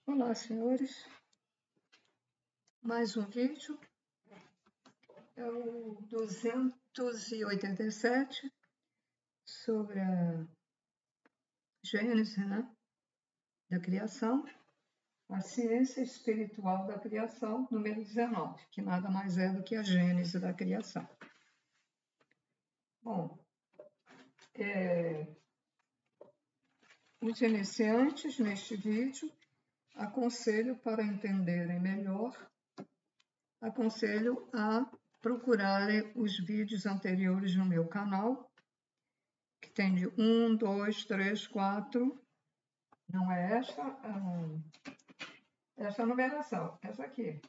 Olá, senhores. Mais um vídeo. É o 287 sobre a Gênese, da criação, a ciência espiritual da criação, número 19, que nada mais é do que a Gênese da criação. Bom, os iniciantes neste vídeo, aconselho para entenderem melhor, aconselho a procurarem os vídeos anteriores no meu canal, que tem de 1, 2, 3, 4, não é essa numeração, essa aqui.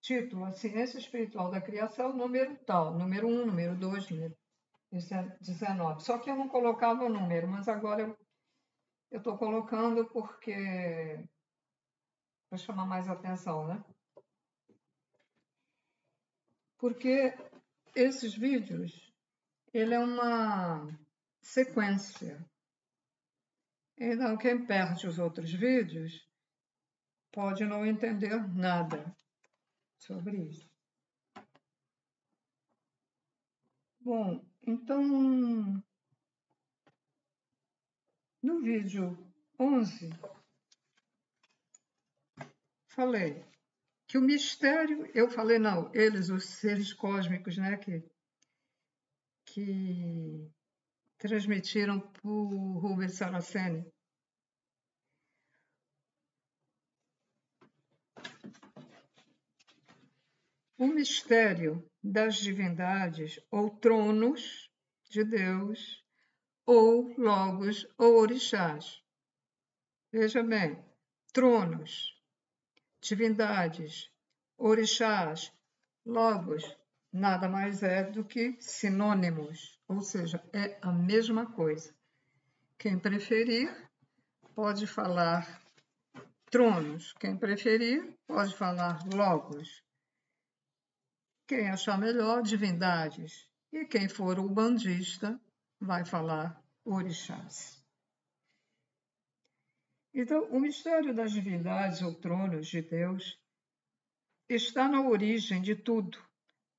Título, a ciência espiritual da criação, número tal, número 1, número 2, número 19. Só que eu não colocava o número, mas agora eu estou colocando porque para chamar mais atenção, né? Porque esses vídeos, ele é uma sequência. Então, quem perde os outros vídeos pode não entender nada sobre isso. Bom, então, no vídeo 11, falei que o mistério, eu falei não, eles, os seres cósmicos, né, que transmitiram por Rubens Saraceni. O mistério das divindades ou tronos de Deus ou logos ou orixás. Veja bem, tronos, divindades, orixás, logos, nada mais é do que sinônimos, ou seja, é a mesma coisa. Quem preferir pode falar tronos, quem preferir pode falar logos. Quem achar melhor, divindades. E quem for ubandista vai falar orixás. Então, o mistério das divindades ou tronos de Deus está na origem de tudo,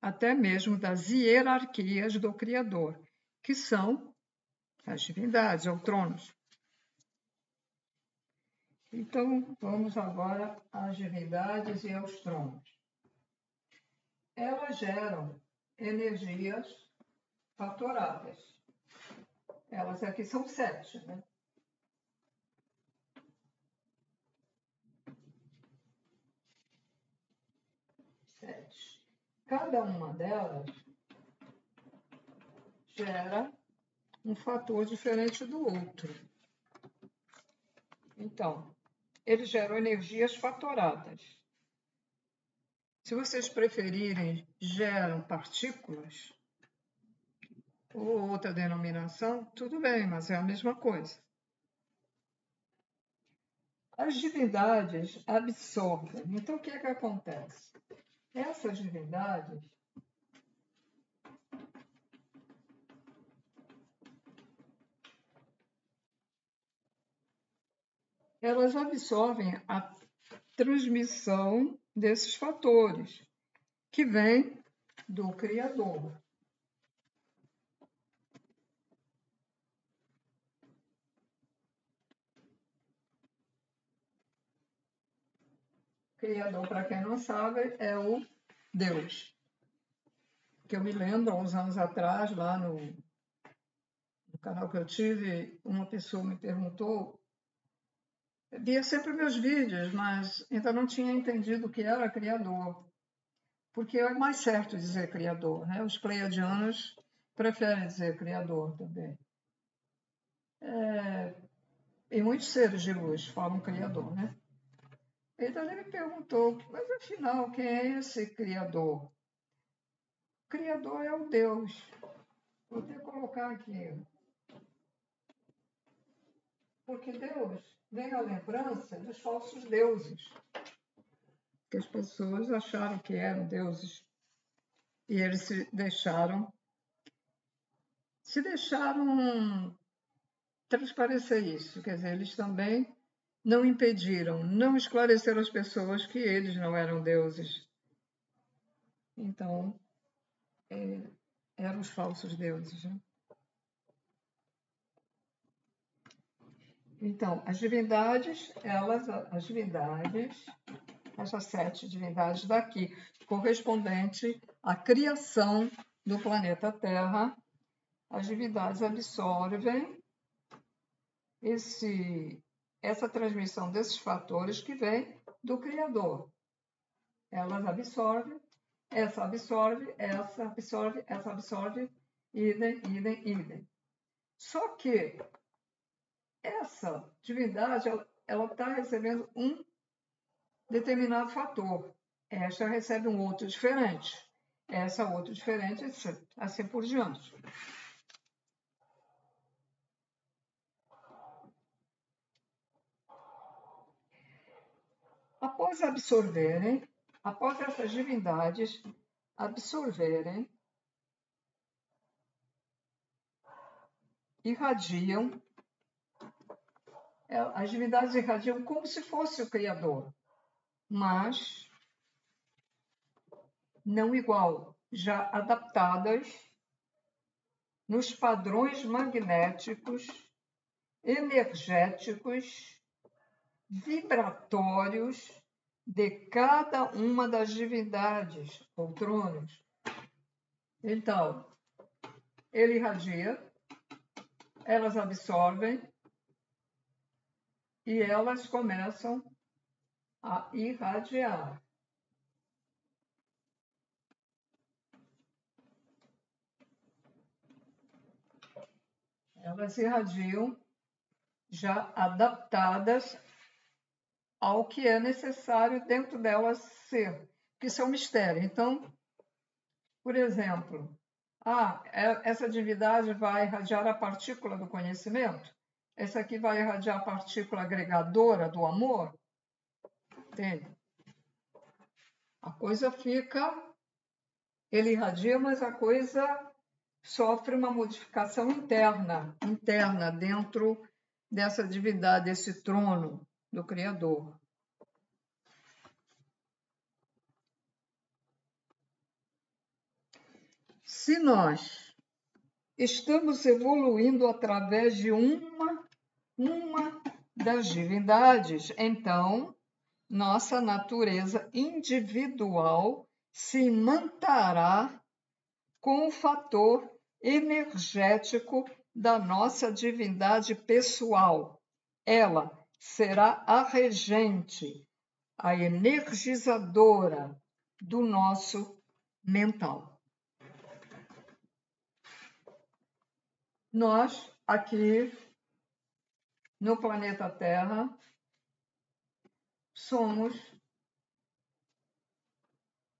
até mesmo das hierarquias do Criador, que são as divindades ou tronos. Então, vamos agora às divindades e aos tronos. Elas geram energias fatoráveis. Elas aqui são 7, né? 7. Cada uma delas gera um fator diferente do outro. Então, eles geram energias fatoradas. Se vocês preferirem, geram partículas ou outra denominação, tudo bem, mas é a mesma coisa. As divindades absorvem. Então, o que é que acontece? Essas divindades elas absorvem a transmissão desses fatores, que vem do Criador. Criador, para quem não sabe, é o Deus. Que eu me lembro, há uns anos atrás, lá no canal que eu tive, uma pessoa me perguntou, via sempre meus vídeos, mas ainda não tinha entendido o que era Criador. Porque é mais certo dizer Criador, né? Os pleiadianos preferem dizer Criador também. E muitos seres de luz falam Criador, né? Então ele me perguntou, mas afinal, quem é esse Criador? O Criador é o Deus. Vou até colocar aqui. Porque Deus vem à lembrança dos falsos deuses. Que as pessoas acharam que eram deuses. E eles se deixaram transparecer isso. Quer dizer, eles também não impediram, não esclareceram as pessoas que eles não eram deuses. Então, eram os falsos deuses. Né? Então, as divindades, essas 7 divindades daqui, correspondente à criação do planeta Terra, as divindades absorvem essa transmissão desses fatores que vem do Criador. Elas absorvem, essa absorve, essa absorve, essa absorve, idem, idem, idem. Só que essa divindade, ela está recebendo um determinado fator. Esta recebe um outro diferente. Essa outro diferente, assim por diante. Após essas divindades absorverem, irradiam, as divindades irradiam como se fosse o Criador, mas não igual, já adaptadas nos padrões magnéticos, energéticos, vibratórios de cada uma das divindades ou tronos. Então, ele irradia, elas absorvem e elas começam a irradiar. Elas irradiam já adaptadas ao que é necessário dentro delas ser, que isso é um mistério. Então, por exemplo, essa divindade vai irradiar a partícula do conhecimento, essa aqui vai irradiar a partícula agregadora do amor, entende? A coisa fica, ele irradia, mas a coisa sofre uma modificação interna dentro dessa divindade, desse trono do Criador. Se nós estamos evoluindo através de uma das divindades, então nossa natureza individual se imantará com o fator energético da nossa divindade pessoal. Ela será a regente, a energizadora do nosso mental. Nós, aqui no planeta Terra, somos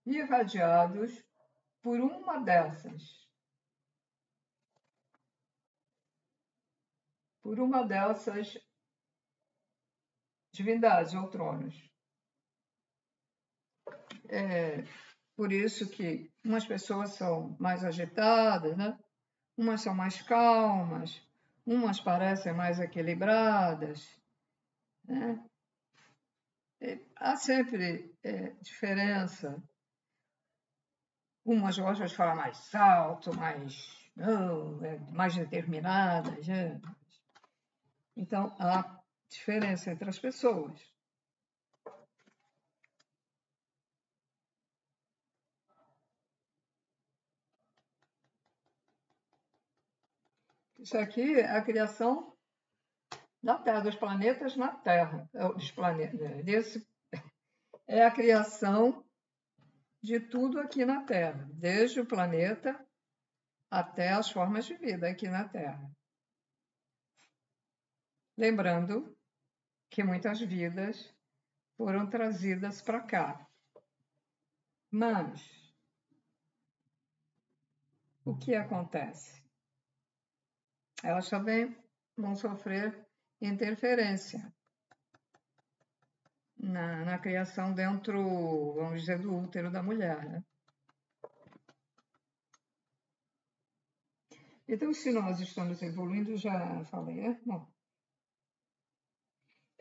irradiados por uma dessas divindades ou tronos. Por isso que umas pessoas são mais agitadas, né? Umas são mais calmas, umas parecem mais equilibradas. Né? Há sempre diferença. Umas gostam de falar mais alto, mais determinadas. Né? Então, há diferença entre as pessoas. Isso aqui é a criação da Terra, dos planetas na Terra. É a criação de tudo aqui na Terra, desde o planeta até as formas de vida aqui na Terra. Lembrando que muitas vidas foram trazidas para cá. Mas o que acontece? Elas também vão sofrer interferência na criação dentro, vamos dizer, do útero da mulher. Né? Então, se nós estamos evoluindo, já falei, né? Bom,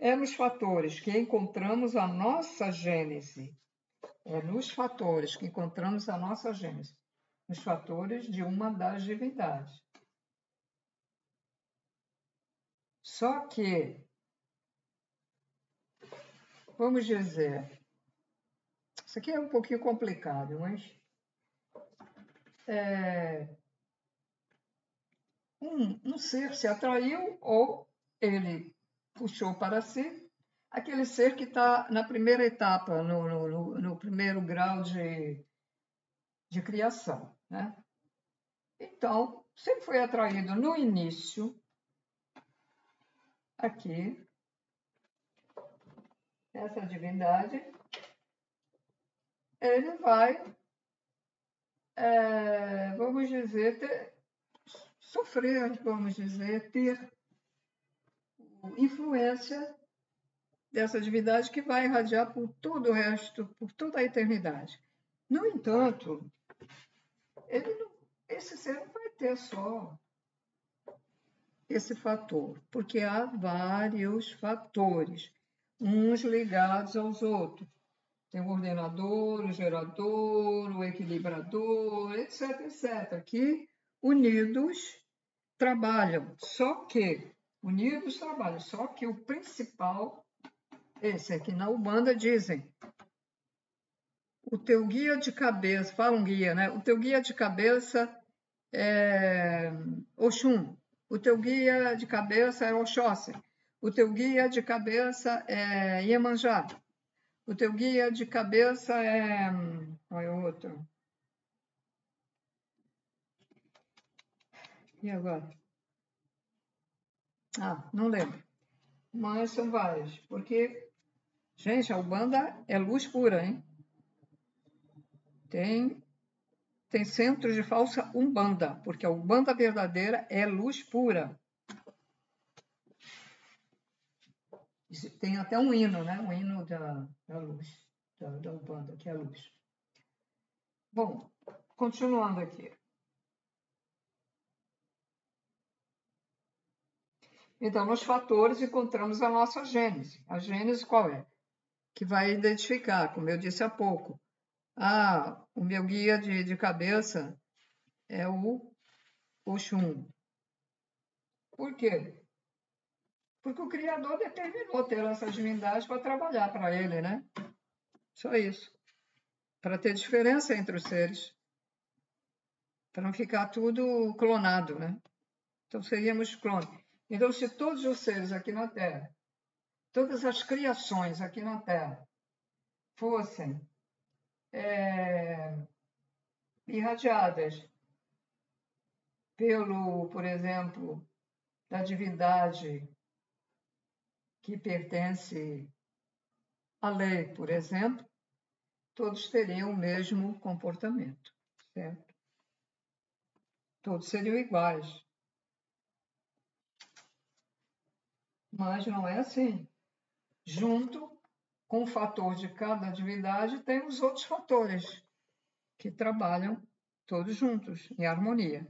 É nos fatores que encontramos a nossa gênese. É nos fatores que encontramos a nossa gênese. Nos fatores de uma das divindades. Só que, vamos dizer, isso aqui é um pouquinho complicado, mas um ser se atraiu ou ele puxou para si aquele ser que está na primeira etapa, no primeiro grau de criação, né? Então, se ele foi atraído no início, aqui, essa divindade, ele vai, vamos dizer, sofrer, vamos dizer, ter influência dessa divindade que vai irradiar por todo o resto, por toda a eternidade. No entanto, esse ser não vai ter só esse fator, porque há vários fatores, uns ligados aos outros. Tem o ordenador, o gerador, o equilibrador, etc, etc, que unidos trabalham. Só que o principal, esse aqui na Umbanda dizem, o teu guia de cabeça, fala um guia, né? O teu guia de cabeça é Oxum, o teu guia de cabeça é Oxóssi, o teu guia de cabeça é Iemanjá, o teu guia de cabeça é... Qual é o outro? E agora? Ah, não lembro. Mas são vários, porque, gente, a Umbanda é luz pura, hein? Tem centros de falsa Umbanda, porque a Umbanda verdadeira é luz pura. Tem até um hino, né? Um hino da luz, da Umbanda, que é a luz. Bom, continuando aqui. Então, nos fatores encontramos a nossa gênese. A gênese qual é? Que vai identificar, como eu disse há pouco. Ah, o meu guia de cabeça é o Oxum. Por quê? Porque o Criador determinou ter essa divindade para trabalhar para ele, né? Só isso. Para ter diferença entre os seres. Para não ficar tudo clonado, né? Então seríamos clones. Então, se todos os seres aqui na Terra, todas as criações aqui na Terra, fossem irradiadas por exemplo, da divindade que pertence à lei, por exemplo, todos teriam o mesmo comportamento, certo? Todos seriam iguais. Mas não é assim. Junto com o fator de cada divindade, tem os outros fatores que trabalham todos juntos, em harmonia.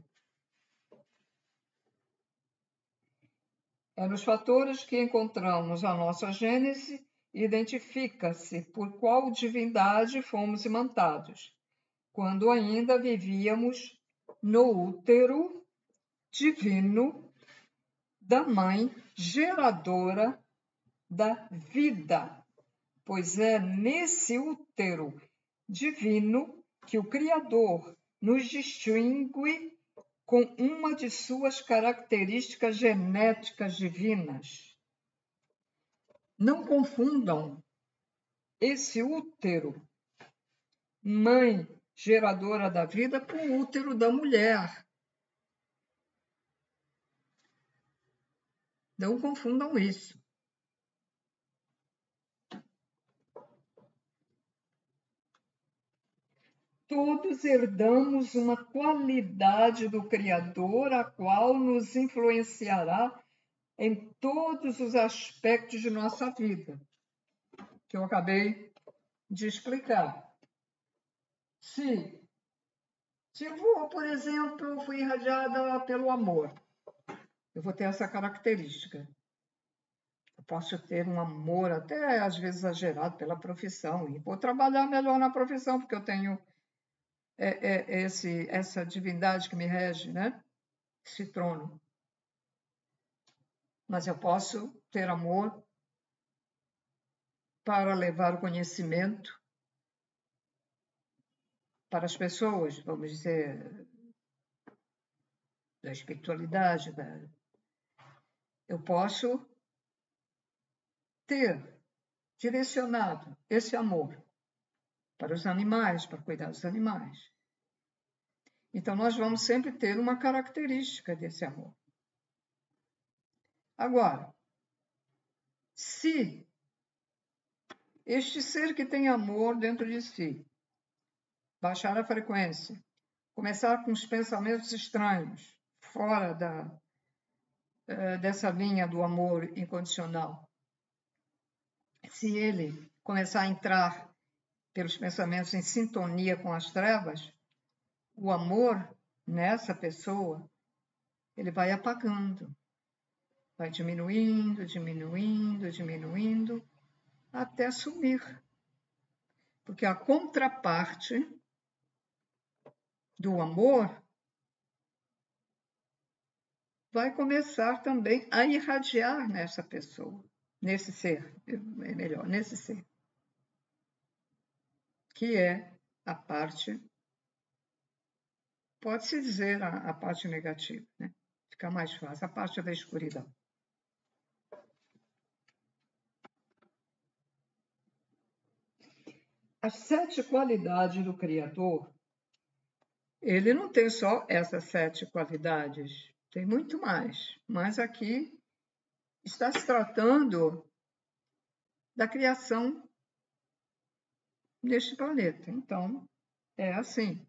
É nos fatores que encontramos a nossa gênese, identifica-se por qual divindade fomos imantados, quando ainda vivíamos no útero divino da mãe geradora da vida, pois é nesse útero divino que o Criador nos distingue com uma de suas características genéticas divinas. Não confundam esse útero, mãe geradora da vida, com o útero da mulher. Não confundam isso. Todos herdamos uma qualidade do Criador, a qual nos influenciará em todos os aspectos de nossa vida, que eu acabei de explicar. Se eu vou, por exemplo, fui irradiada pelo amor, eu vou ter essa característica. posso ter um amor até às vezes exagerado pela profissão e vou trabalhar melhor na profissão porque eu tenho essa divindade que me rege, né? Esse trono. Mas eu posso ter amor para levar o conhecimento para as pessoas, vamos dizer, da espiritualidade. Eu posso ter direcionado esse amor para os animais, para cuidar dos animais. Então, nós vamos sempre ter uma característica desse amor. Agora, se este ser que tem amor dentro de si baixar a frequência, começar com os pensamentos estranhos, fora dessa linha do amor incondicional, se ele começar a entrar pelos pensamentos em sintonia com as trevas, o amor nessa pessoa, ele vai apagando, vai diminuindo, diminuindo, diminuindo, até sumir. Porque a contraparte do amor vai começar também a irradiar nessa pessoa, nesse ser, melhor, nesse ser, que é a parte, pode-se dizer a parte negativa, né? Fica mais fácil, a parte da escuridão. As 7 qualidades do Criador, ele não tem só essas 7 qualidades, tem muito mais, mas aqui está se tratando da criação deste planeta. Então, é assim.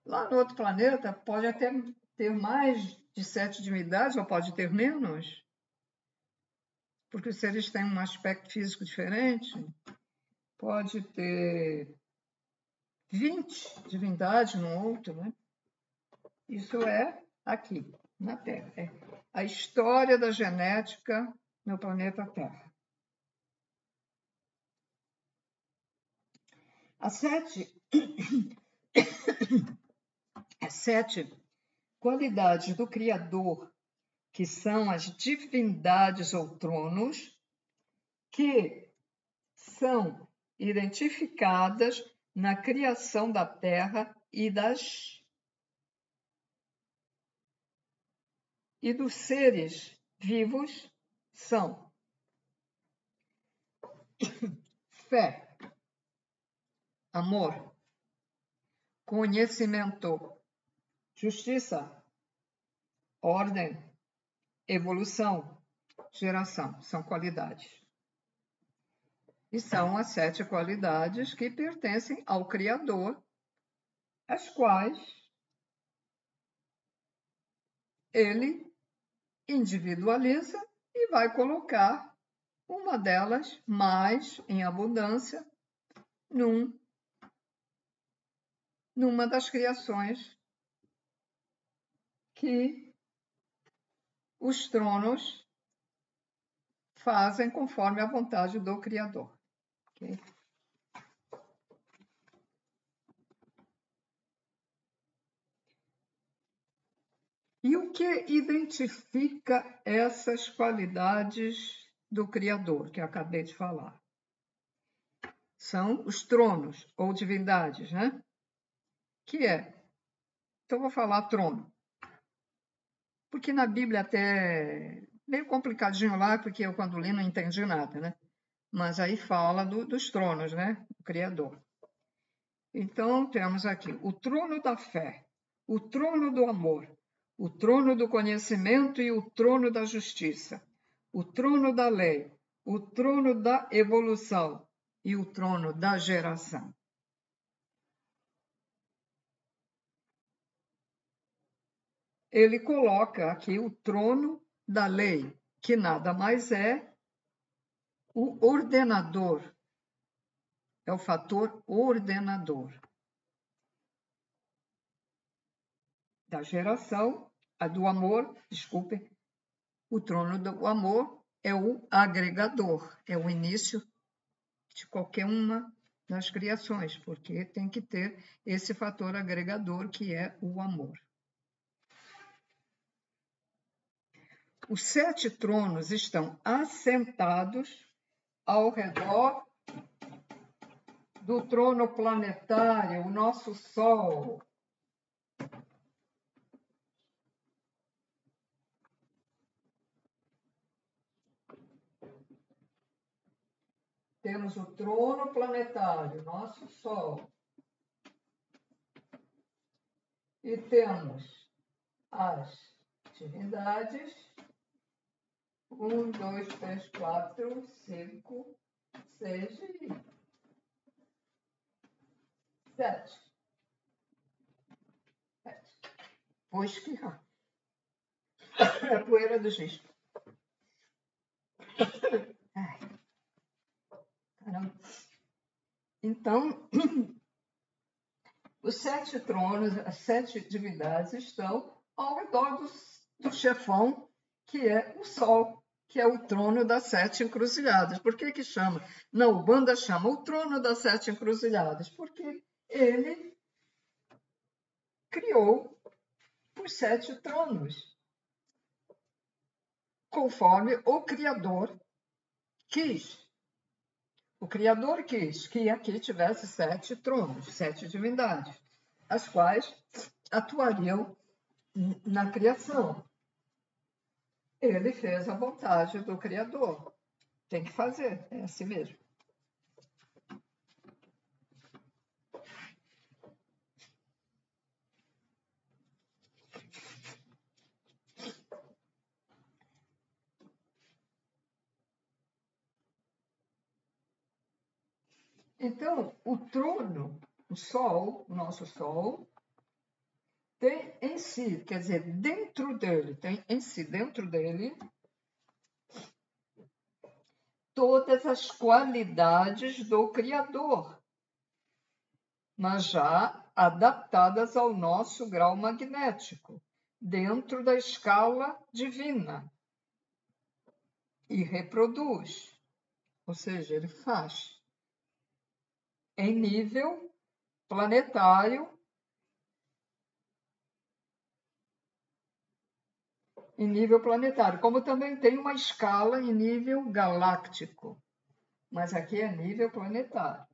Lá no outro planeta pode até ter mais de 7 divindades, ou pode ter menos, porque os seres têm um aspecto físico diferente. Pode ter 20 divindades no outro, né? Isso é aqui, na Terra. É a história da genética no planeta Terra. As 7 qualidades do Criador, que são as divindades ou tronos, que são identificadas na criação da Terra e dos seres vivos, são fé, amor, conhecimento, justiça, ordem, evolução, geração. São qualidades. E são as 7 qualidades que pertencem ao Criador, as quais ele individualiza e vai colocar uma delas mais em abundância numa das criações que os tronos fazem conforme a vontade do Criador. Okay? E o que identifica essas qualidades do Criador, que eu acabei de falar? São os tronos, ou divindades, né? Que é? Então, vou falar trono. Porque na Bíblia até meio complicadinho lá, porque eu quando li não entendi nada, né? Mas aí fala dos tronos, né? O Criador. Então, temos aqui o trono da fé, o trono do amor, o trono do conhecimento e o trono da justiça, o trono da lei, o trono da evolução e o trono da geração. Ele coloca aqui o trono da lei, que nada mais é o ordenador, é o fator ordenador da geração, a do amor, desculpe, o trono do amor é o agregador, é o início de qualquer uma das criações, porque tem que ter esse fator agregador que é o amor. Os 7 tronos estão assentados ao redor do trono planetário, o nosso Sol. Temos o trono planetário, nosso Sol. E temos as divindades. 1, 2, 3, 4, 5, 6 e 7. Vou espirrar. É a poeira do giz. Caramba. Então, os 7 tronos, as 7 divindades estão ao redor do chefão, que é o Sol, que é o trono das 7 encruzilhadas. Por que chama? Não, o Banda chama o trono das 7 encruzilhadas, porque ele criou os 7 tronos, conforme o Criador quis. O Criador quis que aqui tivesse 7 tronos, 7 divindades, as quais atuariam na criação. Ele fez a vontade do Criador. Tem que fazer, é assim mesmo. Então, o trono, o Sol, o nosso Sol, tem em si, quer dizer, dentro dele, tem em si, dentro dele, todas as qualidades do Criador, mas já adaptadas ao nosso grau magnético, dentro da escala divina. E reproduz, ou seja, ele faz em nível planetário, como também tem uma escala em nível galáctico, mas aqui é nível planetário.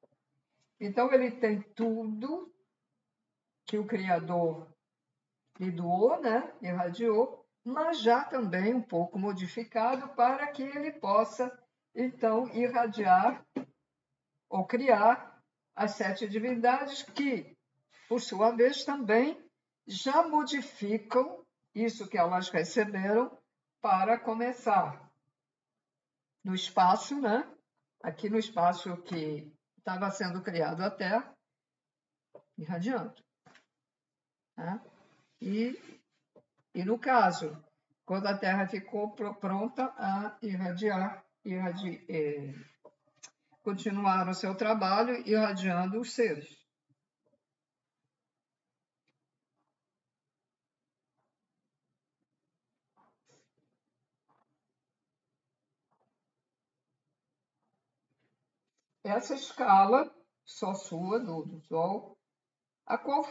Então, ele tem tudo que o Criador lhe doou, né? Irradiou, mas já também um pouco modificado para que ele possa, então, irradiar ou criar as 7 divindades que, por sua vez, também já modificam isso que elas receberam para começar no espaço, né? Aqui no espaço que estava sendo criado a Terra, irradiando. Né? E no caso, quando a Terra ficou pronta a irradiar, continuar o seu trabalho irradiando os seres. Essa escala, só sua, do Sol, a qual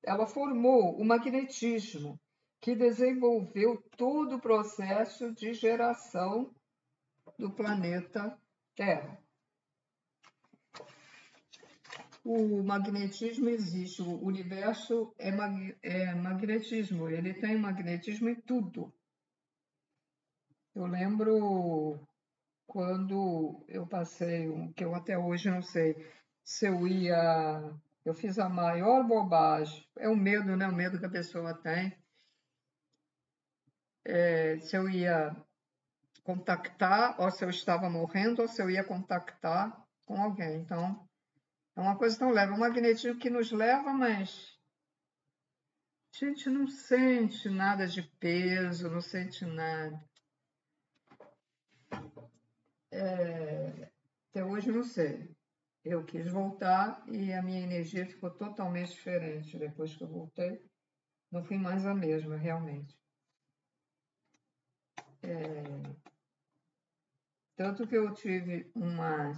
ela formou o magnetismo, que desenvolveu todo o processo de geração do planeta Terra. O magnetismo existe, o universo é magnetismo, ele tem magnetismo em tudo. Eu lembro quando eu passei, que eu até hoje não sei se eu fiz a maior bobagem, é o medo, né? O medo que a pessoa tem. Se eu ia contactar, ou se eu estava morrendo, ou se eu ia contactar com alguém. Então, é uma coisa tão leve. O magnetismo que nos leva, mas a gente não sente nada de peso, não sente nada. Até hoje não sei. Eu quis voltar e a minha energia ficou totalmente diferente. Depois que eu voltei, não fui mais a mesma, realmente. Tanto que eu tive umas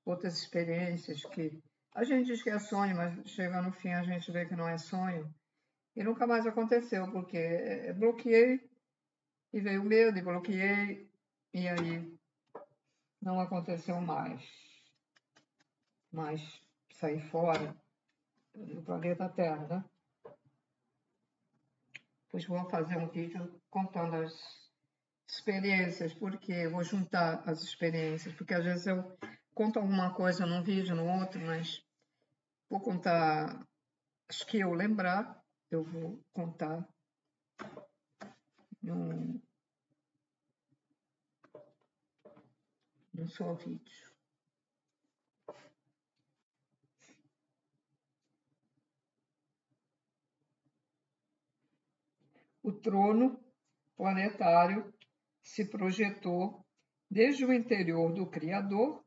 outras experiências que a gente diz que é sonho, mas chega no fim a gente vê que não é sonho. E nunca mais aconteceu, porque bloqueei e veio medo e bloqueei e aí não aconteceu mais. Mas sair fora do planeta Terra, né? Pois vou fazer um vídeo contando as experiências, porque eu vou juntar as experiências, porque às vezes eu conto alguma coisa num vídeo, no outro, mas vou contar as que eu lembrar, eu vou contar num só vídeo. O trono planetário se projetou desde o interior do Criador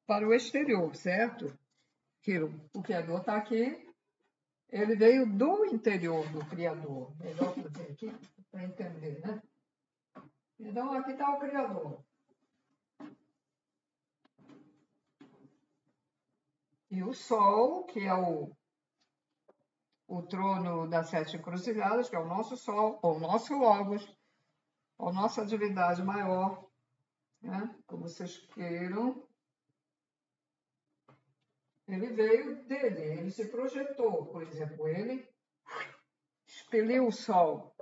para o exterior, certo? O Criador está aqui, ele veio do interior do Criador. Melhor fazer aqui para entender, né? Então, aqui está o Criador. E o Sol, que é o trono das sete encruzilhadas, que é o nosso Sol, ou o nosso Logos, ou nossa divindade maior, né? Como vocês queiram. Ele veio dele, ele se projetou, por exemplo, ele expeliu o Sol.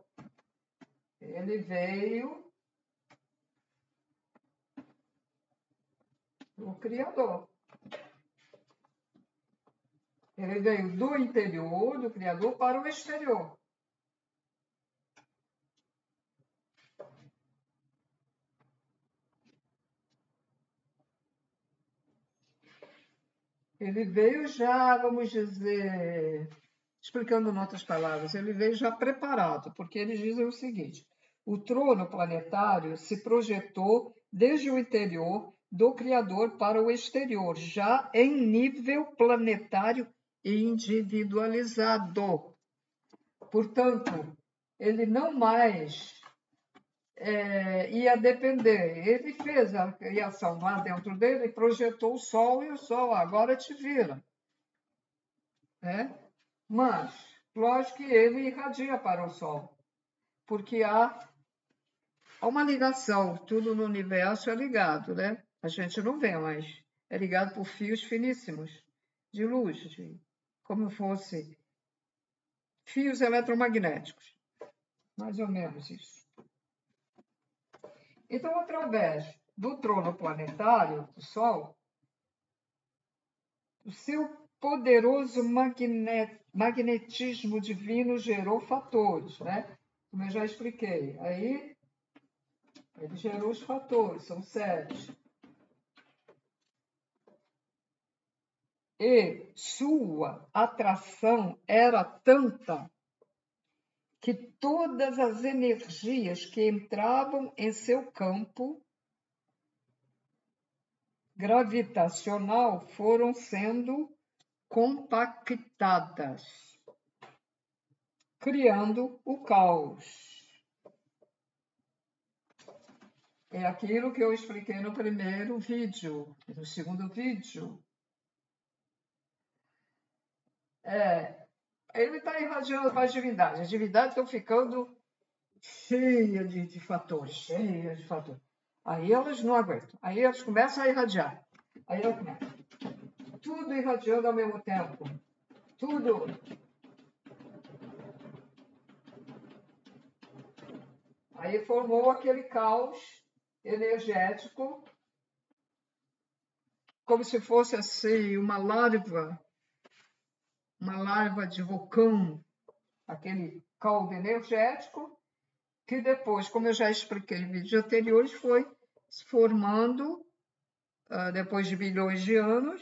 Ele veio do Criador. Ele veio do interior do Criador para o exterior. Ele veio já, vamos dizer, explicando em outras palavras, ele veio já preparado, porque eles dizem o seguinte: o trono planetário se projetou desde o interior do Criador para o exterior, já em nível planetário e individualizado. Portanto, ele não mais ia depender. Ele fez a criação lá dentro dele, projetou o Sol e o Sol agora te vira. Né? Mas, lógico que ele irradia para o Sol, porque há uma ligação, tudo no universo é ligado, né? A gente não vê, mas é ligado por fios finíssimos de luz, como fosse fios eletromagnéticos, mais ou menos isso. Então, através do trono planetário, do Sol, o seu poderoso magnetismo divino gerou fatores, né? Como eu já expliquei. Aí, ele gerou os fatores, são 7. E sua atração era tanta que todas as energias que entravam em seu campo gravitacional foram sendo compactadas, criando o caos. É aquilo que eu expliquei no primeiro vídeo, no segundo vídeo. Ele está irradiando para as divindades. As divindades estão ficando cheias de fatores, cheias de fatores. Aí elas não aguentam. Aí elas começam a irradiar. Aí elas começam. Tudo irradiando ao mesmo tempo. Tudo. Aí formou aquele caos energético, como se fosse assim uma larva de vulcão, aquele caldo energético, que depois, como eu já expliquei em vídeos anteriores, foi se formando depois de bilhões de anos,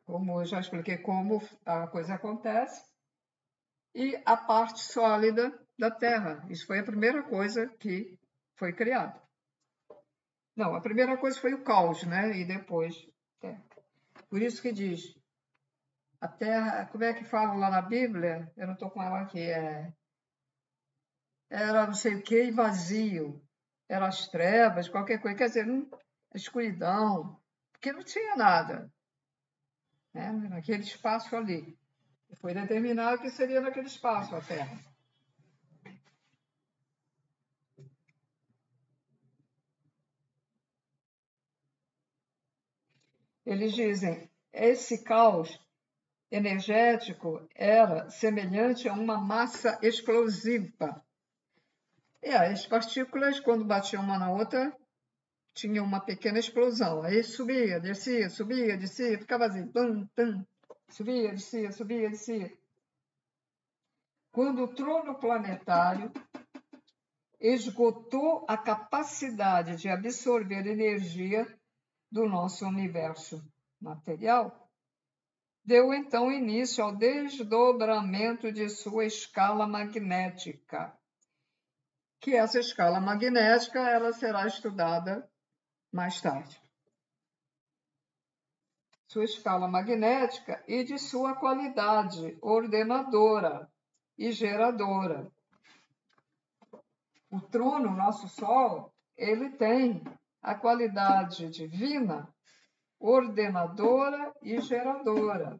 como eu já expliquei como a coisa acontece, e a parte sólida da Terra. Isso foi a primeira coisa que foi criada. Não, a primeira coisa foi o caos, né? E depois Terra. Por isso que diz, a Terra, como é que fala lá na Bíblia? Eu não estou com ela aqui, era não sei o que e vazio, era as trevas, qualquer coisa. Quer dizer, a escuridão, porque não tinha nada, né, naquele espaço ali. Foi determinado que seria naquele espaço a Terra. Eles dizem, esse caos energético era semelhante a uma massa explosiva. E as partículas, quando batiam uma na outra, tinham uma pequena explosão. Aí subia, descia, ficava assim, tum, tum, subia, descia. Quando o trono planetário esgotou a capacidade de absorver energia do nosso universo material, deu então início ao desdobramento de sua escala magnética, que essa escala magnética ela será estudada mais tarde. Sua escala magnética e de sua qualidade ordenadora e geradora. O trono, nosso Sol, ele tem a qualidade divina, ordenadora e geradora,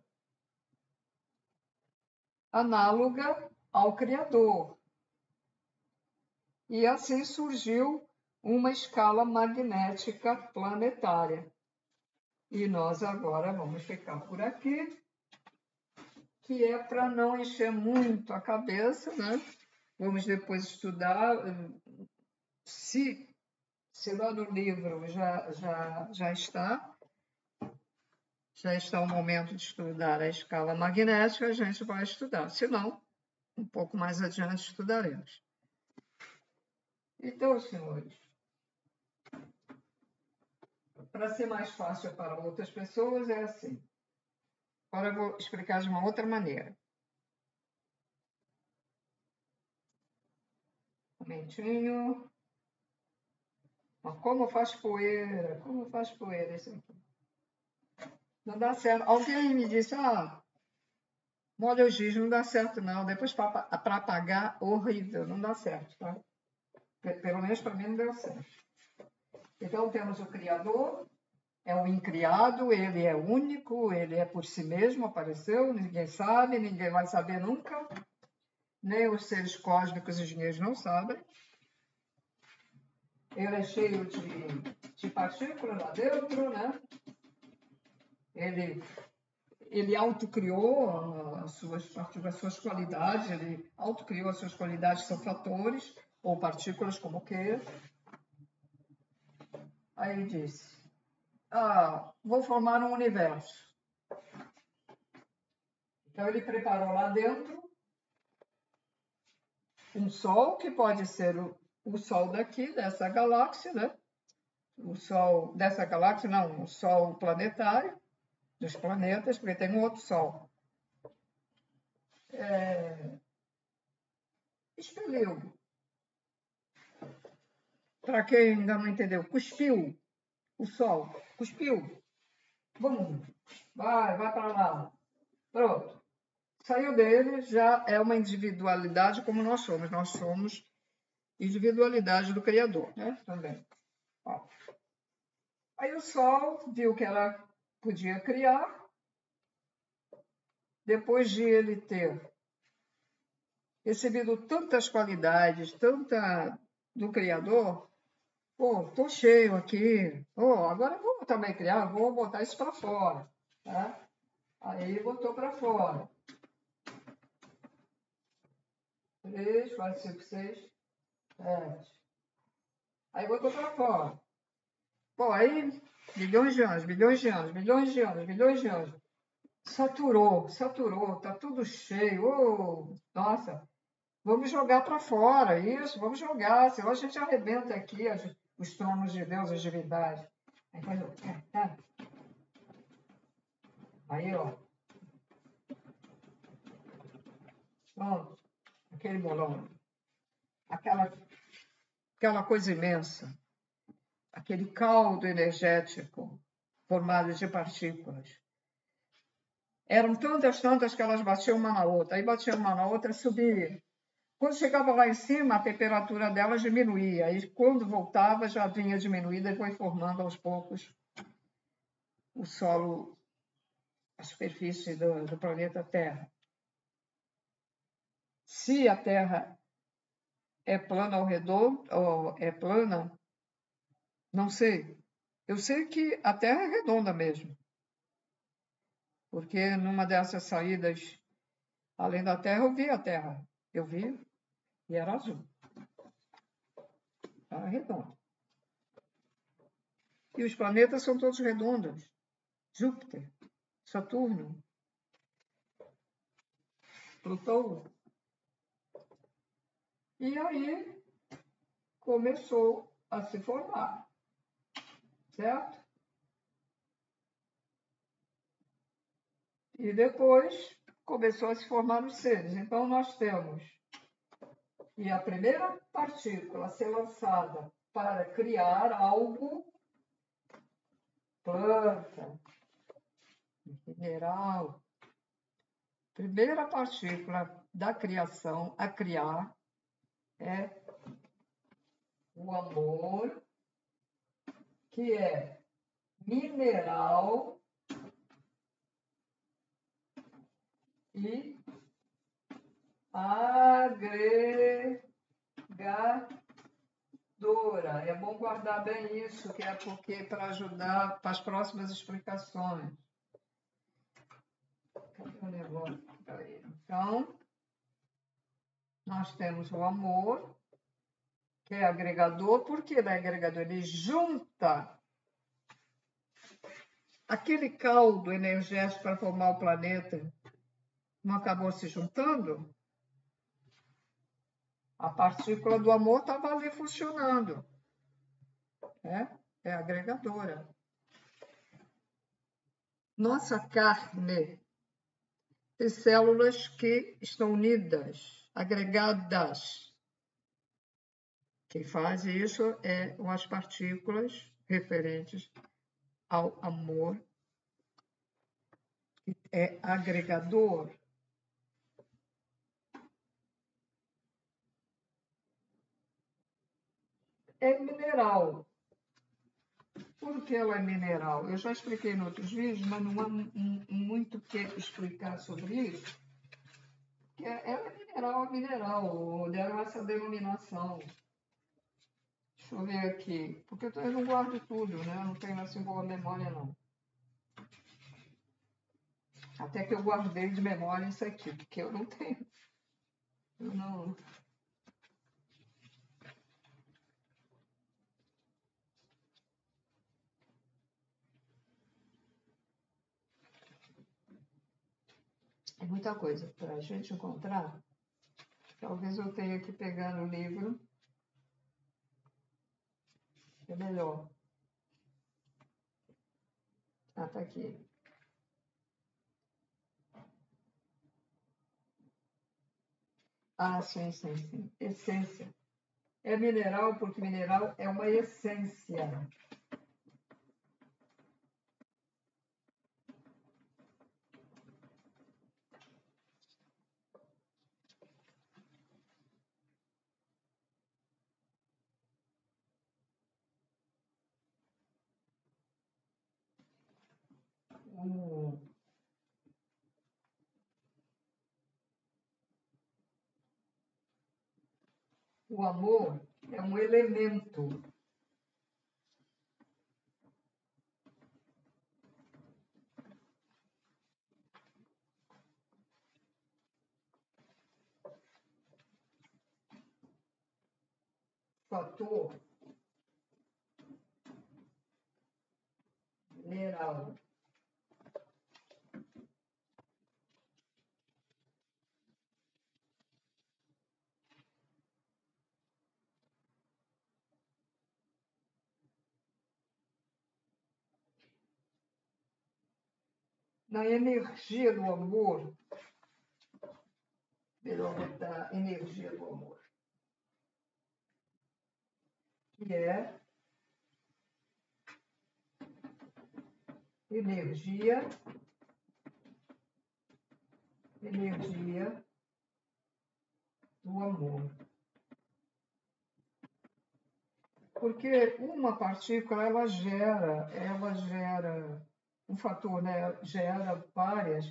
análoga ao Criador. E assim surgiu uma escala magnética planetária. E nós agora vamos ficar por aqui, que é para não encher muito a cabeça, né? Vamos depois estudar, se lá no livro já está o momento de estudar a escala magnética, a gente vai estudar. Se não, um pouco mais adiante estudaremos. Então, senhores, para ser mais fácil para outras pessoas, é assim. Agora eu vou explicar de uma outra maneira. Um momentinho. Como faz poeira? Como faz poeira isso aqui? Não dá certo. Alguém me disse, molha o giz, não dá certo não. Depois para apagar, horrível, não dá certo, tá? Pelo menos para mim não deu certo. Então temos o Criador, é o incriado, ele é único, ele é por si mesmo, apareceu, ninguém sabe, ninguém vai saber nunca. Nem os seres cósmicos engenheiros não sabem. Ele é cheio de partículas lá dentro, né? Ele autocriou as suas qualidades, ele autocriou as suas qualidades, são fatores, ou partículas, como queira. Aí ele disse, vou formar um universo. Então ele preparou lá dentro um Sol, que pode ser o Sol daqui, dessa galáxia, né? O Sol dessa galáxia, não, o Sol planetário, dos planetas, porque tem um outro Sol. Expeliu. Para quem ainda não entendeu, cuspiu o Sol, cuspiu. Vamos, vai para lá. Pronto. Saiu dele, já é uma individualidade como nós somos. Nós somos individualidade do Criador, né? Também. Aí o Sol viu que ela podia criar. Depois de ele ter recebido tantas qualidades, tanta do Criador, tô cheio aqui, agora vou também criar, vou botar isso para fora, tá? Aí botou para fora. 3, 4, 5, 6, 7. Aí botou para fora. Aí milhões de anos. Saturou, tá tudo cheio. Nossa, vamos jogar para fora, isso, vamos jogar, senão a gente arrebenta aqui os tronos de Deus, as divindades. Aí faz Aí, pronto, aquele bolão, aquela coisa imensa, aquele caldo energético formado de partículas. Eram tantas que elas batiam uma na outra, aí batiam uma na outra, subia. Quando chegava lá em cima, a temperatura dela diminuía, e quando voltava já vinha diminuída e foi formando aos poucos o solo, a superfície do planeta Terra. Se a Terra é plana ao redor, ou é plana, não sei. Eu sei que a Terra é redonda mesmo, porque numa dessas saídas, além da Terra, eu vi a Terra. Eu vi e era azul. Era redonda. E os planetas são todos redondos. Júpiter, Saturno, Plutão. E aí começou a se formar, certo? E depois começou a se formar os seres. Então nós temos, e a primeira partícula a ser lançada para criar algo, planta, mineral, primeira partícula da criação a criar é o amor, que é mineral e agregadora. É bom guardar bem isso, que é porque para ajudar para as próximas explicações. Cadê o negócio? Então, nós temos o amor, que é agregador. Por que ele é agregador? Ele junta aquele caldo energético para formar o planeta, não acabou se juntando? A partícula do amor estava ali funcionando. É agregadora. Nossa carne tem células que estão unidas, agregadas. Quem faz isso são as partículas referentes ao amor, que é agregador. É mineral. Por que ela é mineral? Eu já expliquei em outros vídeos, mas não há muito o que explicar sobre isso. Ela é mineral, deram essa denominação. Deixa eu ver aqui, porque eu não guardo tudo, né? Eu não tenho assim boa memória, não. Até que eu guardei de memória isso aqui, porque eu não tenho. Eu não. É muita coisa para a gente encontrar. Talvez eu tenha que pegar no livro. É melhor. Ah, tá aqui. Ah, sim. Essência. É mineral porque mineral é uma essência. O amor é um elemento. Fator mineral. Na energia do amor, melhor botar energia do amor, que é energia do amor. Porque uma partícula, ela gera um fator, né? Gera várias,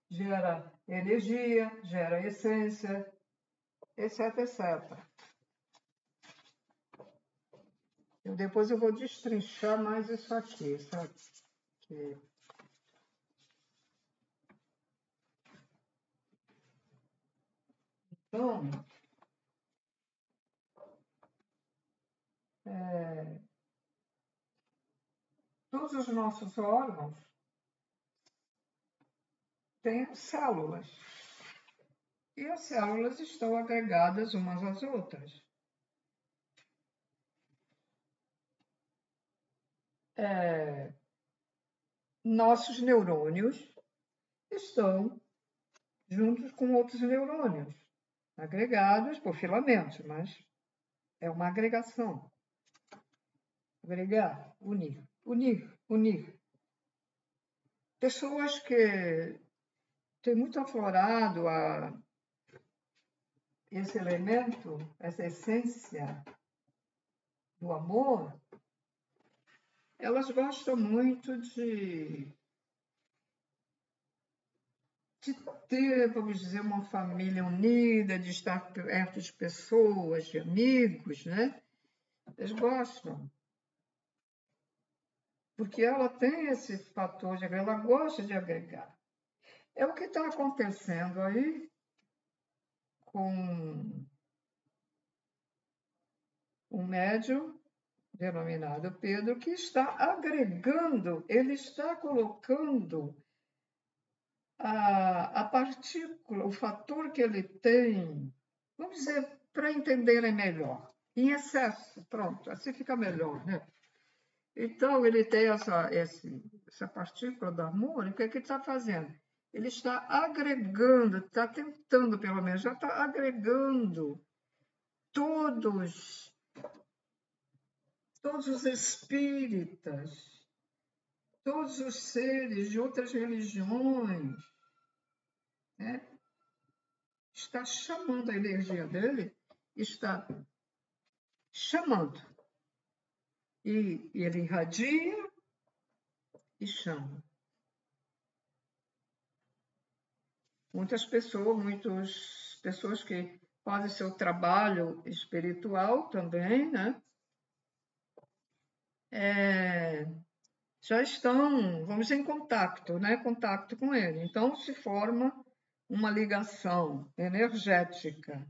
gera energia, gera essência, etc, etc. Depois eu vou destrinchar mais isso aqui, sabe? Então, todos os nossos órgãos têm células. E as células estão agregadas umas às outras. Nossos neurônios estão juntos com outros neurônios, agregados por filamentos, mas é uma agregação. Agregar, unir, unir, unir. Pessoas que têm muito aflorado esse elemento, essa essência do amor, elas gostam muito de ter, vamos dizer, uma família unida, de estar perto de pessoas, de amigos, né? Eles gostam. Porque ela tem esse fator de agregar, ela gosta de agregar. É o que está acontecendo aí com um médium denominado Pedro, que está agregando, ele está colocando a partícula, o fator que ele tem, vamos dizer, para entenderem melhor, em excesso, pronto, assim fica melhor, né? Então, ele tem essa partícula do amor, e o que é que ele está fazendo? Ele está agregando, está tentando, pelo menos, já está agregando todos os espíritas, todos os seres de outras religiões, né? Está chamando a energia dele, está chamando. E ele irradia e chama. Muitas pessoas que fazem seu trabalho espiritual também, né? Já estão, vamos dizer, em contato, né? Contato com ele. Então, se forma uma ligação energética.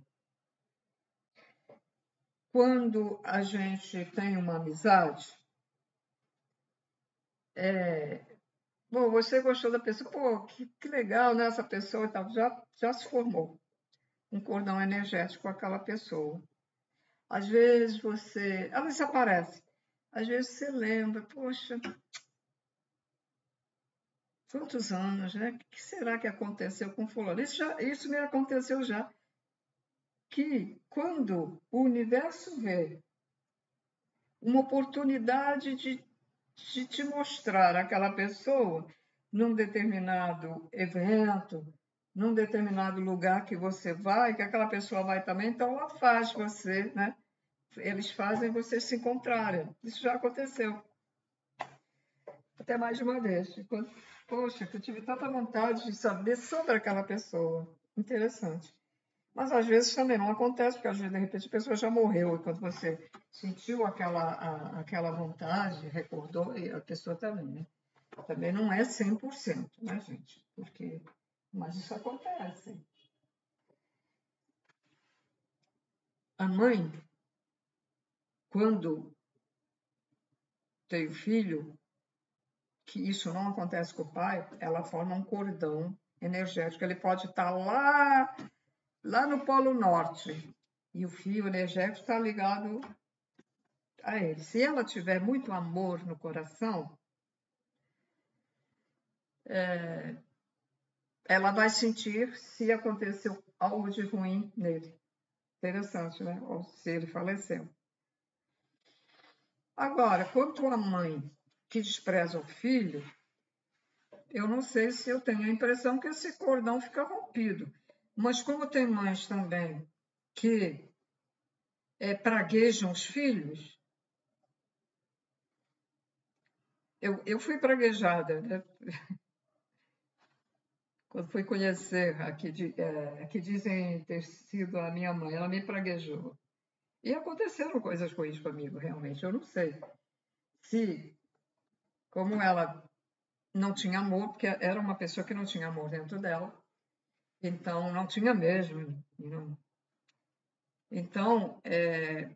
Quando a gente tem uma amizade, bom, você gostou da pessoa, pô, que legal, né? Essa pessoa e tal, já se formou um cordão energético com aquela pessoa. Às vezes ela desaparece. Às vezes você lembra, poxa, quantos anos, né? O que será que aconteceu com fulano? Isso me aconteceu já. Que quando o universo vê uma oportunidade de te mostrar aquela pessoa num determinado evento, num determinado lugar que você vai, que aquela pessoa vai também, então ela faz você, né? Eles fazem vocês se encontrarem. Isso já aconteceu. Até mais de uma vez. Poxa, eu tive tanta vontade de saber sobre aquela pessoa. Interessante. Mas às vezes também não acontece, porque às vezes, de repente, a pessoa já morreu, e quando você sentiu aquela vontade, recordou, e a pessoa também, né? Também não é 100%, né, gente? Mas isso acontece. A mãe, quando tem o filho, que isso não acontece com o pai, ela forma um cordão energético. Ele pode estar lá no Polo Norte, e o fio energético está ligado a ele. Se ela tiver muito amor no coração, ela vai sentir se aconteceu algo de ruim nele. Interessante, né? Ou se ele faleceu. Agora, quanto à mãe que despreza o filho, eu não sei se eu tenho a impressão que esse cordão fica rompido. Mas como tem mães também que praguejam os filhos. Eu fui praguejada, né? Quando fui conhecer a que dizem ter sido a minha mãe, ela me praguejou. E aconteceram coisas ruins comigo, realmente. Eu não sei se, como ela não tinha amor, porque era uma pessoa que não tinha amor dentro dela, então não tinha mesmo. Então,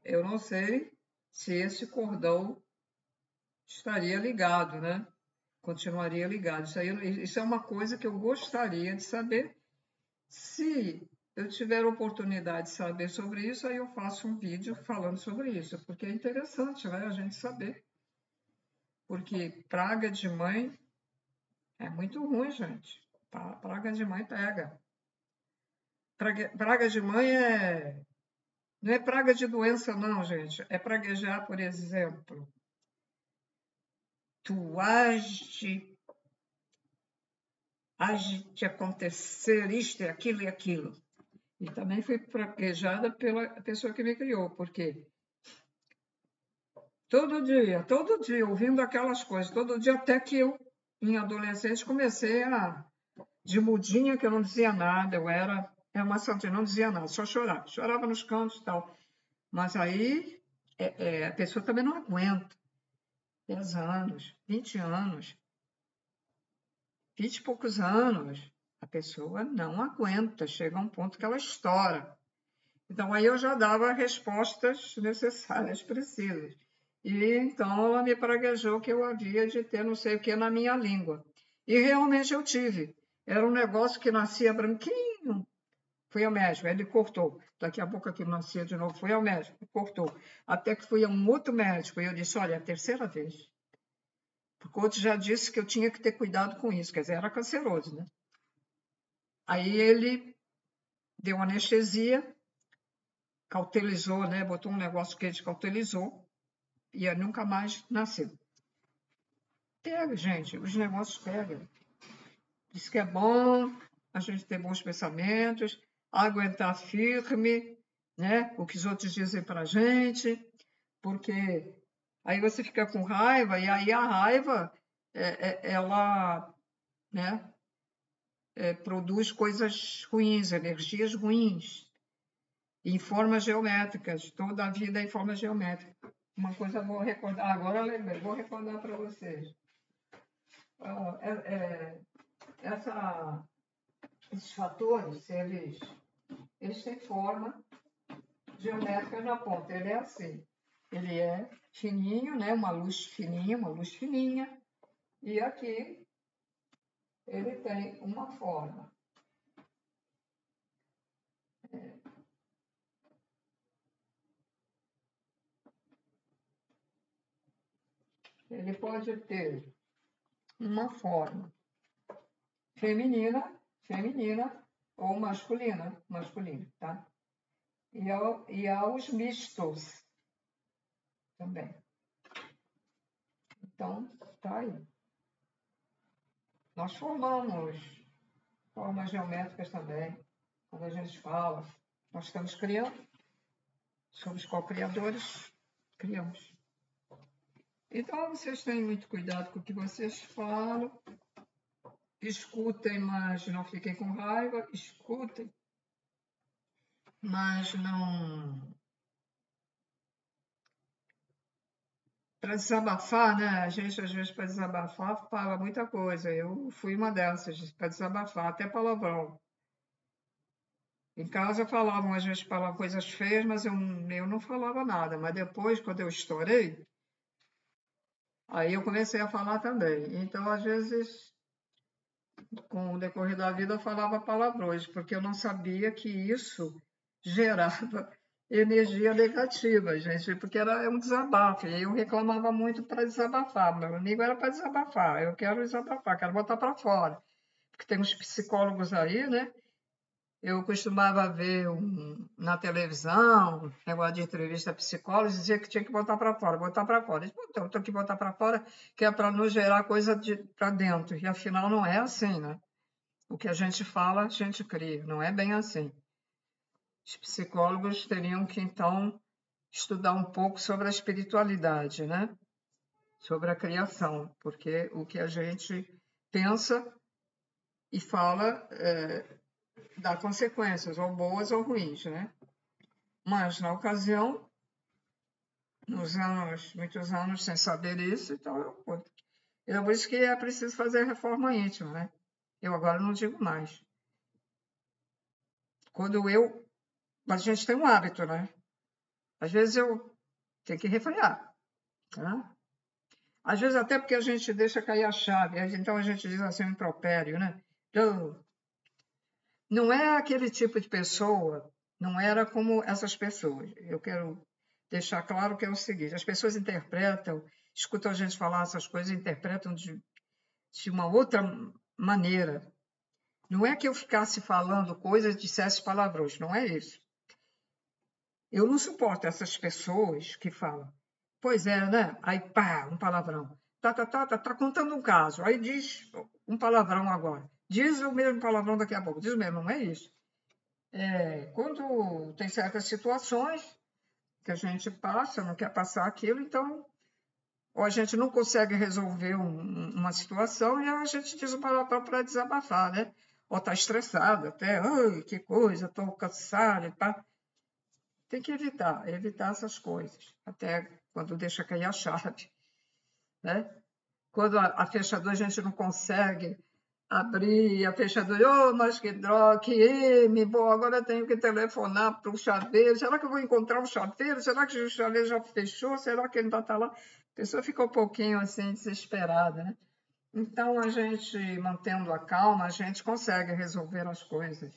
eu não sei se esse cordão estaria ligado, né? Continuaria ligado. Isso é uma coisa que eu gostaria de saber. Se eu tiver oportunidade de saber sobre isso, aí eu faço um vídeo falando sobre isso, porque é interessante, né, a gente saber. Porque praga de mãe é muito ruim, gente. Praga de mãe pega. Praga de mãe não é praga de doença, não, gente. É praguejar, por exemplo. Tu age de acontecer isto e aquilo. E também fui praguejada pela pessoa que me criou, porque todo dia, ouvindo aquelas coisas, todo dia, até que eu, em adolescente, comecei de mudinha, que eu não dizia nada, eu era uma santinha, não dizia nada, só chorava nos cantos e tal. Mas aí a pessoa também não aguenta. 10 anos, 20 anos, 20 e poucos anos, a pessoa não aguenta, chega a um ponto que ela estoura. Então, aí eu já dava respostas necessárias, precisas. E então ela me praguejou que eu havia de ter não sei o que na minha língua. E realmente eu tive. Era um negócio que nascia branquinho. Fui ao médico, ele cortou. Daqui a pouco aquilo nascia de novo. Fui ao médico, cortou. Até que fui a um outro médico e eu disse: olha, é a terceira vez. Porque o outro já disse que eu tinha que ter cuidado com isso. Quer dizer, era canceroso, né? Aí ele deu anestesia, cautelizou, né? Botou um negócio que ele cautelizou e nunca mais nasceu. Pega, gente, os negócios pegam. Diz que é bom a gente ter bons pensamentos, aguentar firme, né? O que os outros dizem para a gente, porque aí você fica com raiva e aí a raiva ela, né? Produz coisas ruins, energias ruins, em formas geométricas. Toda a vida é em forma geométrica. Uma coisa eu vou recordar, agora eu lembrei, vou recordar para vocês. Esses fatores, eles têm forma geométrica na ponta. Ele é assim. Ele é fininho, né? Uma luz fininha. E aqui ele tem uma forma. Ele pode ter uma forma feminina ou masculina, tá? E há os mistos também. Então, tá aí. Nós formamos formas geométricas também, quando a gente fala. Nós estamos criando, somos co-criadores, criamos. Então, vocês têm muito cuidado com o que vocês falam, escutem, mas não fiquem com raiva, escutem, mas não... Para desabafar, né? A gente, às vezes, para desabafar, fala muita coisa. Eu fui uma dessas, para desabafar, até palavrão. Em casa falavam, às vezes, coisas feias, mas eu não falava nada. Mas depois, quando eu estourei, aí eu comecei a falar também. Então, às vezes, com o decorrer da vida, eu falava palavrões, porque eu não sabia que isso gerava energia negativa, gente, porque era um desabafo. E eu reclamava muito para desabafar. Meu amigo era para desabafar. Eu quero desabafar, quero botar para fora. Porque tem uns psicólogos aí, né? Eu costumava ver na televisão, negócio de entrevista a psicólogos, dizia que tinha que botar para fora, botar para fora. Eu disse, então, tenho que botar para fora, que é para não gerar coisa para dentro. E afinal não é assim, né? O que a gente fala, a gente cria. Não é bem assim. os psicólogos teriam que, então, estudar um pouco sobre a espiritualidade, né? Sobre a criação, porque o que a gente pensa e fala dá consequências, ou boas ou ruins, né? Mas, na ocasião, muitos anos sem saber isso, então eu por isso que é preciso fazer reforma íntima, né? Eu agora não digo mais. A gente tem um hábito, né? Às vezes eu tenho que refrear, tá? Às vezes até porque a gente deixa cair a chave, então a gente diz assim, um impropério, né? Então, não é aquele tipo de pessoa, não era como essas pessoas. Eu quero deixar claro que é o seguinte, as pessoas interpretam, escutam a gente falar essas coisas, interpretam de uma outra maneira. Não é que eu ficasse falando coisas, dissesse palavrões, não é isso. Eu não suporto essas pessoas que falam, pois é, né? Aí, pá, um palavrão. Tá contando um caso, aí diz um palavrão agora. Diz o mesmo palavrão daqui a pouco. Diz o mesmo, não é isso. Quando tem certas situações que a gente passa, não quer passar aquilo, então, ou a gente não consegue resolver uma situação e a gente diz o palavrão para desabafar, né? Ou está estressado até, ai, que coisa, estou cansado e tal. Tem que evitar essas coisas, até quando deixa cair a chave, né? Quando a fechadura a gente não consegue abrir a fechadura, mas que droga, que bom, agora eu tenho que telefonar para o chaveiro, será que eu vou encontrar um chaveiro? Será que o chaveiro já fechou? Será que ele ainda está lá? A pessoa fica um pouquinho assim desesperada, né? Então, a gente, mantendo a calma, a gente consegue resolver as coisas.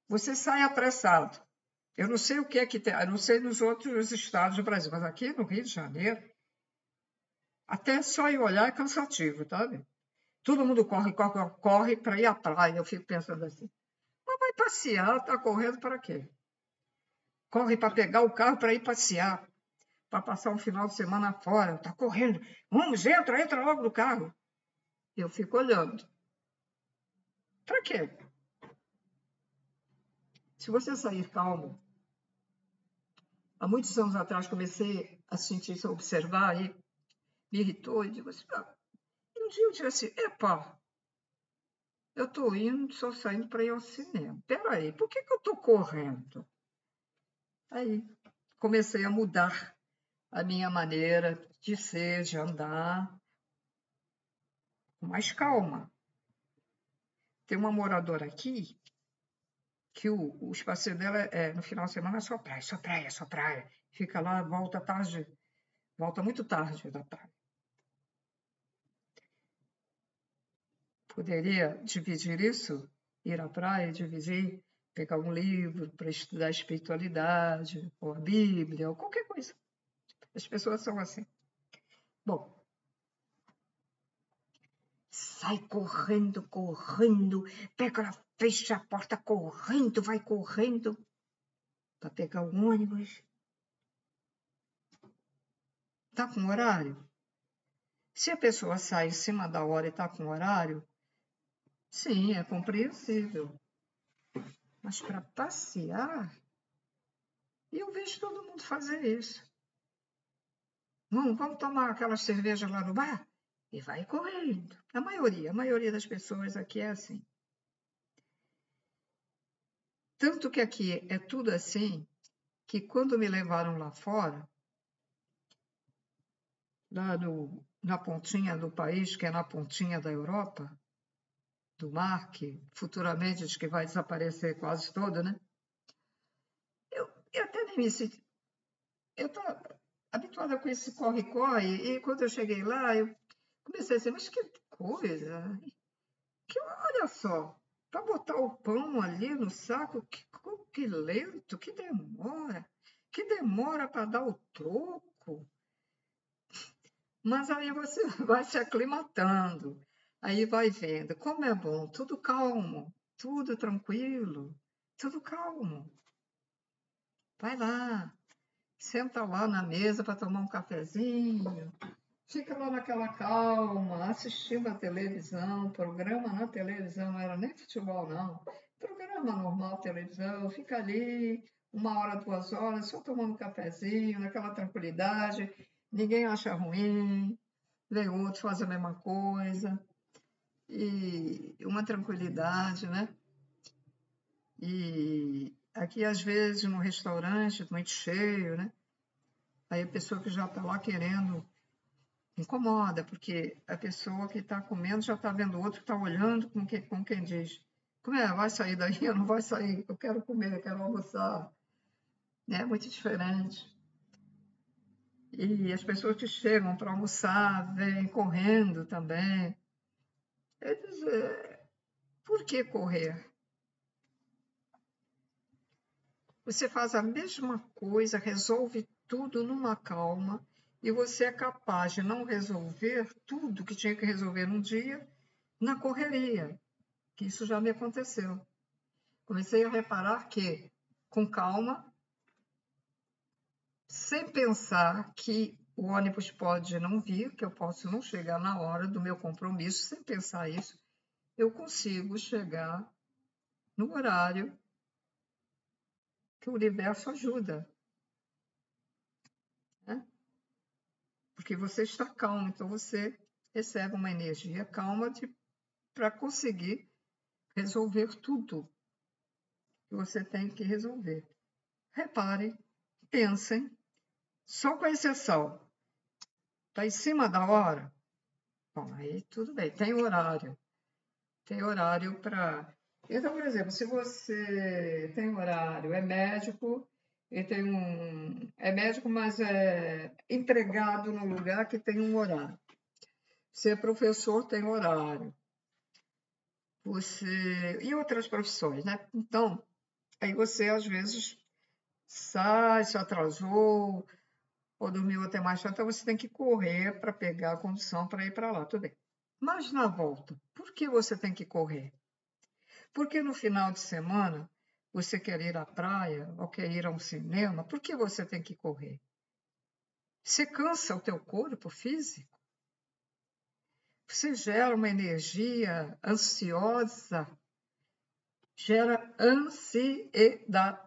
Você sai apressado. Eu não sei o que é que tem, eu não sei nos outros estados do Brasil, mas aqui no Rio de Janeiro, até só ir olhar é cansativo, sabe? Todo mundo corre para ir à praia. Eu fico pensando assim, mas vai passear, está correndo para quê? Corre para pegar o carro para ir passear, para passar um final de semana fora. Está correndo. Vamos, entra logo no carro. Eu fico olhando. Para quê? Se você sair calmo, há muitos anos atrás comecei a sentir isso, a observar, e me irritou, e digo assim, e um dia eu disse assim, epa, eu estou saindo para ir ao cinema. Peraí, por que eu estou correndo? Aí comecei a mudar a minha maneira de ser, de andar, com mais calma. Tem uma moradora aqui que o passeio dela no final de semana é só praia, só praia, só praia. Fica lá, volta tarde, volta muito tarde da praia. Poderia dividir isso? Ir à praia, dividir, pegar um livro para estudar espiritualidade, ou a Bíblia, ou qualquer coisa. As pessoas são assim. Bom, sai correndo, pega, fecha a porta correndo, vai correndo para pegar o ônibus. Está com horário? Se a pessoa sai em cima da hora e está com horário, sim, é compreensível. Mas para passear, eu vejo todo mundo fazer isso. Vamos tomar aquela cerveja lá no bar? E vai correndo. A maioria das pessoas aqui é assim. Tanto que aqui é tudo assim, que quando me levaram lá fora, lá na pontinha do país, que é na pontinha da Europa, do mar, que futuramente diz que vai desaparecer quase todo, né? Eu até nem me senti... Eu estou habituada com esse corre-corre, e quando eu cheguei lá, eu comecei a dizer, mas que coisa! Olha só, para botar o pão ali no saco, que lento, que demora para dar o troco. Mas aí você vai se aclimatando, aí vai vendo como é bom, tudo calmo, tudo tranquilo, tudo calmo. Vai lá, senta lá na mesa para tomar um cafezinho, fica lá naquela calma, assistindo a televisão, programa na televisão, não era nem futebol não, programa programa normal, televisão, fica ali 1 hora, 2 horas, só tomando um cafezinho, naquela tranquilidade, ninguém acha ruim, vem outro, faz a mesma coisa, e uma tranquilidade, né? E aqui, às vezes, no restaurante, muito cheio, né? Aí a pessoa que já está lá querendo incomoda, porque a pessoa que está comendo já está vendo o outro que está olhando com quem diz: como é? Vai sair daí? Eu não vai sair, eu quero comer, eu quero almoçar. É muito diferente. E as pessoas que chegam para almoçar vêm correndo também. Eles, por que correr? Você faz a mesma coisa, resolve tudo numa calma, e você é capaz de não resolver tudo que tinha que resolver num dia na correria, que isso já me aconteceu. Comecei a reparar que, com calma, sem pensar que o ônibus pode não vir, que eu posso não chegar na hora do meu compromisso, sem pensar isso, eu consigo chegar no horário que o universo ajuda, né? Porque você está calmo, então você recebe uma energia calma para conseguir resolver tudo que você tem que resolver. Reparem, pensem, só com exceção, está em cima da hora? Bom, aí tudo bem, tem horário. Tem horário para... Então, por exemplo, se você tem horário, é médico, e tem um... É médico, mas é empregado num lugar que tem um horário. Você é professor, tem horário. Você... E outras profissões, né? Então, aí você, às vezes, sai, se atrasou, ou dormiu até mais tarde, então você tem que correr para pegar a condução para ir para lá, tudo bem. Mas na volta, por que você tem que correr? Porque no final de semana você quer ir à praia ou quer ir a um cinema, por que você tem que correr? Você cansa o teu corpo físico? Você gera uma energia ansiosa, gera ansiedade.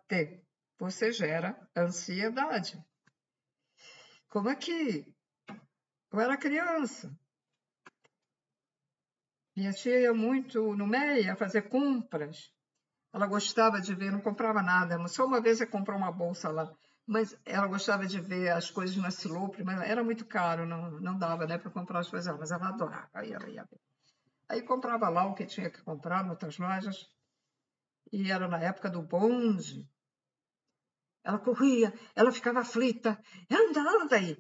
Você gera ansiedade. Como é que eu era criança? Minha tia ia muito no Meia fazer compras. Ela gostava de ver, não comprava nada, só uma vez ela comprou uma bolsa lá, mas ela gostava de ver as coisas na Silopre, mas era muito caro, não dava, né, para comprar as coisas, mas ela adorava, aí ela ia ver. Aí comprava lá o que tinha que comprar em outras lojas, e era na época do bonde. Ela corria, ela ficava aflita, anda aí,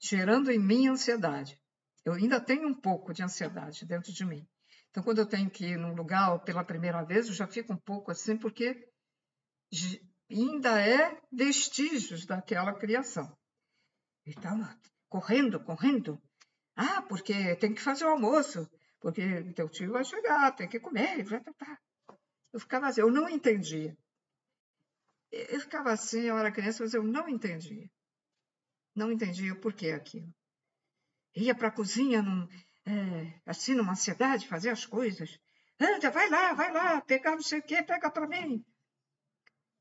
gerando em mim ansiedade. Eu ainda tenho um pouco de ansiedade dentro de mim. Então, quando eu tenho que ir num lugar pela primeira vez, eu já fico um pouco assim, porque ainda é vestígios daquela criação. Então, correndo, correndo. Ah, porque tem que fazer o almoço, porque teu tio vai chegar, tem que comer. Eu ficava assim, eu não entendia. Eu ficava assim, eu era criança, mas eu não entendia. Não entendia o porquê aquilo. Ia para a cozinha, assim, numa ansiedade, fazer as coisas. Anda, vai lá, pegar não sei o quê, pega para mim.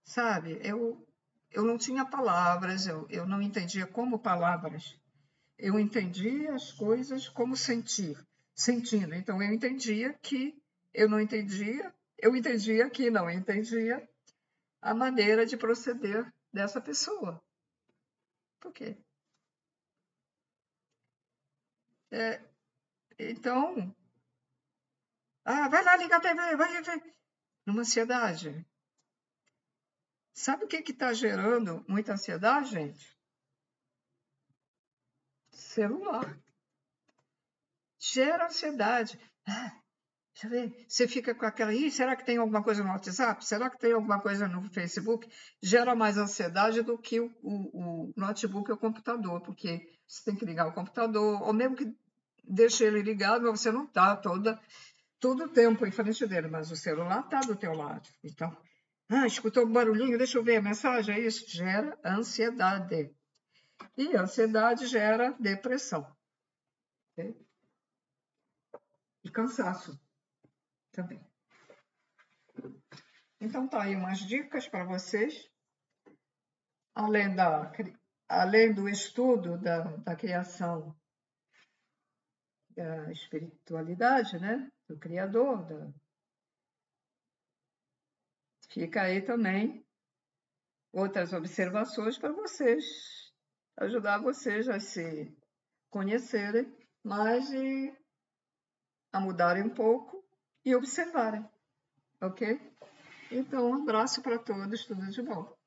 Sabe, eu não tinha palavras, eu não entendia como palavras. Eu entendia as coisas como sentindo. Então, eu entendia que eu não entendia, eu entendia que não entendia a maneira de proceder dessa pessoa. Por quê? Então, vai lá ligar a TV, vai ver. Numa ansiedade. Sabe o que está gerando muita ansiedade, gente? Celular. Gera ansiedade. Deixa eu ver. Você fica com aquela. Será que tem alguma coisa no WhatsApp? Será que tem alguma coisa no Facebook? Gera mais ansiedade do que o notebook ou o computador, porque você tem que ligar o computador, ou mesmo que deixe ele ligado, mas você não está todo o tempo em frente dele, mas o celular está do teu lado. Então, escutou um barulhinho, deixa eu ver a mensagem, é isso? Gera ansiedade. E a ansiedade gera depressão. Okay? E cansaço também. Então tá aí umas dicas para vocês, além do estudo da criação, da espiritualidade, né? Do Criador. Fica aí também outras observações para vocês, ajudar vocês a se conhecerem mais e a mudarem um pouco e observarem, ok? Então, um abraço para todos, tudo de bom.